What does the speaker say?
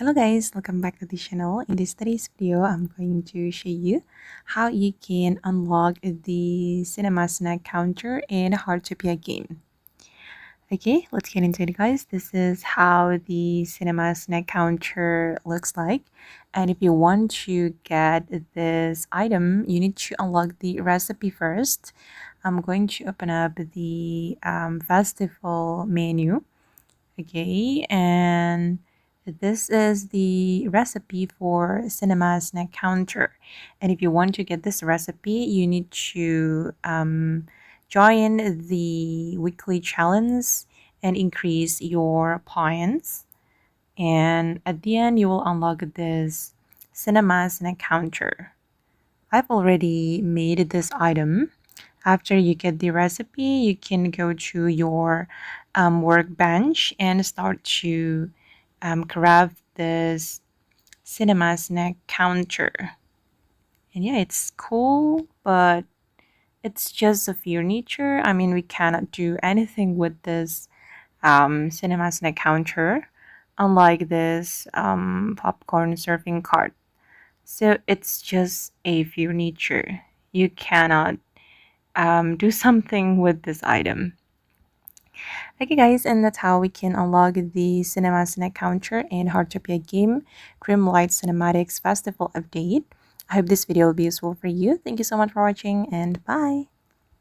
Hello guys, welcome back to the channel. In this today's video, I'm going to show you how you can unlock the cinema snack counter in Heartopia game. Okay, let's get into it guys. This is how the cinema snack counter looks like. And if you want to get this item, you need to unlock the recipe first. I'm going to open up the festival menu. Okay, and this is the recipe for cinema snack counter. And if you want to get this recipe, you need to join the weekly challenge and increase your points. And at the end, you will unlock this cinema snack counter. I've already made this item. After you get the recipe, you can go to your workbench and start to craft this cinema snack counter. And yeah, it's cool, but it's just a furniture. I mean, we cannot do anything with this cinema snack counter, unlike this popcorn surfing cart. So it's just a furniture. You cannot do something with this item. Okay guys, and that's how we can unlock the cinema snack counter in Heartopia game Crim Light Cinematics Festival update. I hope this video will be useful for you. Thank you so much for watching and bye.